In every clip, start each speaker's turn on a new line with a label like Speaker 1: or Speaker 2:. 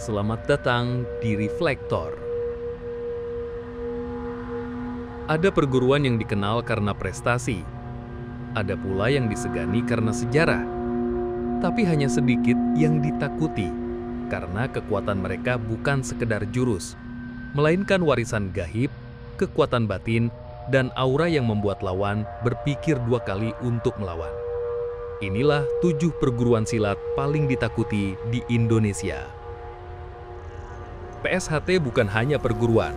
Speaker 1: Selamat datang di Reflektor. Ada perguruan yang dikenal karena prestasi. Ada pula yang disegani karena sejarah. Tapi hanya sedikit yang ditakuti, karena kekuatan mereka bukan sekedar jurus, melainkan warisan gaib, kekuatan batin, dan aura yang membuat lawan berpikir dua kali untuk melawan. Inilah 7 perguruan silat paling ditakuti di Indonesia. PSHT bukan hanya perguruan,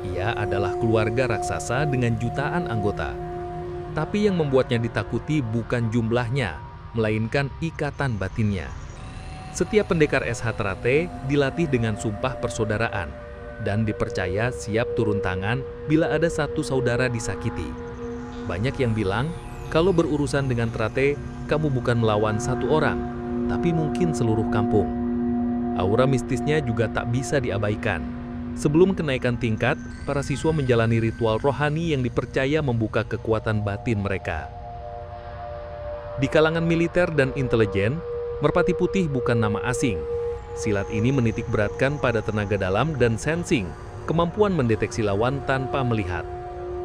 Speaker 1: ia adalah keluarga raksasa dengan jutaan anggota. Tapi yang membuatnya ditakuti bukan jumlahnya, melainkan ikatan batinnya. Setiap pendekar SH-Trate dilatih dengan sumpah persaudaraan, dan dipercaya siap turun tangan bila ada satu saudara disakiti. Banyak yang bilang, kalau berurusan dengan Trate, kamu bukan melawan satu orang, tapi mungkin seluruh kampung. Aura mistisnya juga tak bisa diabaikan. Sebelum kenaikan tingkat, para siswa menjalani ritual rohani yang dipercaya membuka kekuatan batin mereka. Di kalangan militer dan intelijen, merpati putih bukan nama asing. Silat ini menitik beratkan pada tenaga dalam dan sensing, kemampuan mendeteksi lawan tanpa melihat.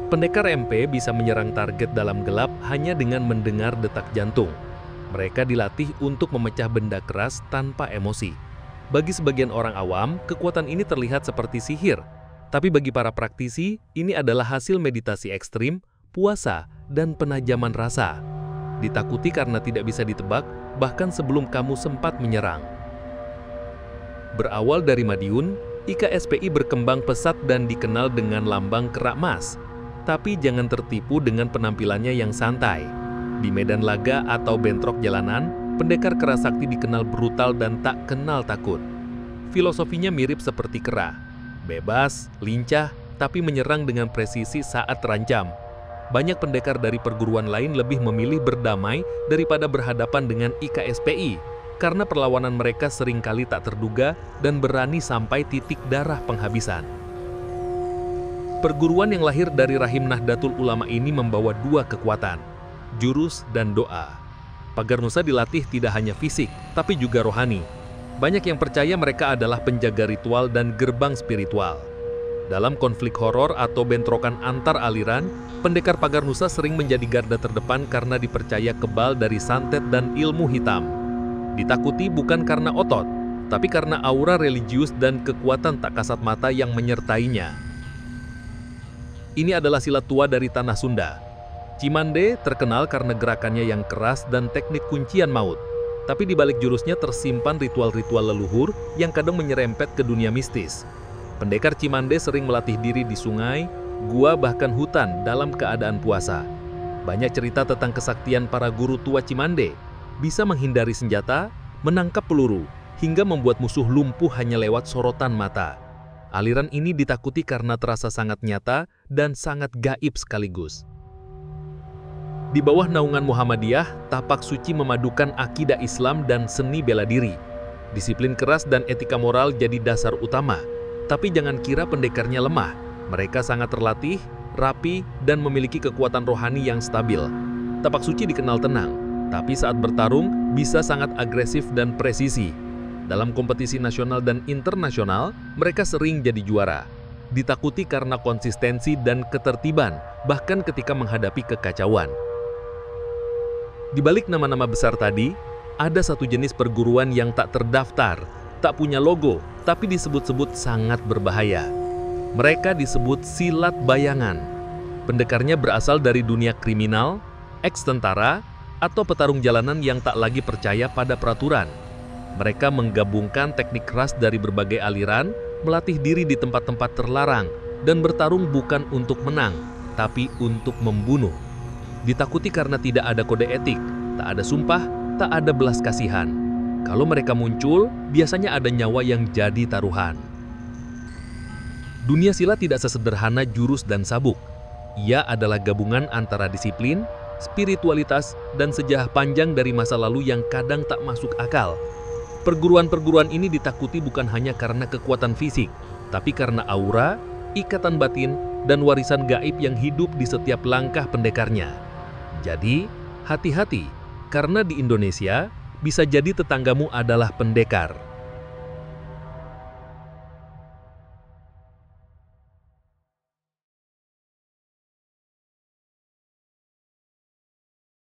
Speaker 1: Pendekar MP bisa menyerang target dalam gelap hanya dengan mendengar detak jantung. Mereka dilatih untuk memecah benda keras tanpa emosi. Bagi sebagian orang awam, kekuatan ini terlihat seperti sihir. Tapi bagi para praktisi, ini adalah hasil meditasi ekstrim, puasa, dan penajaman rasa. Ditakuti karena tidak bisa ditebak, bahkan sebelum kamu sempat menyerang. Berawal dari Madiun, IKSPI berkembang pesat dan dikenal dengan lambang kerak emas. Tapi jangan tertipu dengan penampilannya yang santai. Di medan laga atau bentrok jalanan, pendekar kera sakti dikenal brutal dan tak kenal takut. Filosofinya mirip seperti kera. Bebas, lincah, tapi menyerang dengan presisi saat terancam. Banyak pendekar dari perguruan lain lebih memilih berdamai daripada berhadapan dengan IKSPI, karena perlawanan mereka seringkali tak terduga dan berani sampai titik darah penghabisan. Perguruan yang lahir dari rahim Nahdlatul Ulama ini membawa 2 kekuatan, jurus dan doa. Pagar Nusa dilatih tidak hanya fisik, tapi juga rohani. Banyak yang percaya mereka adalah penjaga ritual dan gerbang spiritual. Dalam konflik horor atau bentrokan antar aliran, pendekar Pagar Nusa sering menjadi garda terdepan karena dipercaya kebal dari santet dan ilmu hitam. Ditakuti bukan karena otot, tapi karena aura religius dan kekuatan tak kasat mata yang menyertainya. Ini adalah silat tua dari tanah Sunda. Cimande terkenal karena gerakannya yang keras dan teknik kuncian maut. Tapi di balik jurusnya tersimpan ritual-ritual leluhur yang kadang menyerempet ke dunia mistis. Pendekar Cimande sering melatih diri di sungai, gua bahkan hutan dalam keadaan puasa. Banyak cerita tentang kesaktian para guru tua Cimande. Bisa menghindari senjata, menangkap peluru, hingga membuat musuh lumpuh hanya lewat sorotan mata. Aliran ini ditakuti karena terasa sangat nyata dan sangat gaib sekaligus. Di bawah naungan Muhammadiyah, tapak suci memadukan akidah Islam dan seni bela diri. Disiplin keras dan etika moral jadi dasar utama. Tapi jangan kira pendekarnya lemah. Mereka sangat terlatih, rapi, dan memiliki kekuatan rohani yang stabil. Tapak suci dikenal tenang, tapi saat bertarung bisa sangat agresif dan presisi. Dalam kompetisi nasional dan internasional, mereka sering jadi juara. Ditakuti karena konsistensi dan ketertiban, bahkan ketika menghadapi kekacauan. Di balik nama-nama besar tadi, ada satu jenis perguruan yang tak terdaftar, tak punya logo, tapi disebut-sebut sangat berbahaya. Mereka disebut silat bayangan. Pendekarnya berasal dari dunia kriminal, eks-tentara, atau petarung jalanan yang tak lagi percaya pada peraturan. Mereka menggabungkan teknik keras dari berbagai aliran, melatih diri di tempat-tempat terlarang, dan bertarung bukan untuk menang, tapi untuk membunuh. Ditakuti karena tidak ada kode etik, tak ada sumpah, tak ada belas kasihan. Kalau mereka muncul, biasanya ada nyawa yang jadi taruhan. Dunia silat tidak sesederhana jurus dan sabuk. Ia adalah gabungan antara disiplin, spiritualitas, dan sejarah panjang dari masa lalu yang kadang tak masuk akal. Perguruan-perguruan ini ditakuti bukan hanya karena kekuatan fisik, tapi karena aura, ikatan batin, dan warisan gaib yang hidup di setiap langkah pendekarnya. Jadi, hati-hati, karena di Indonesia bisa jadi tetanggamu adalah pendekar.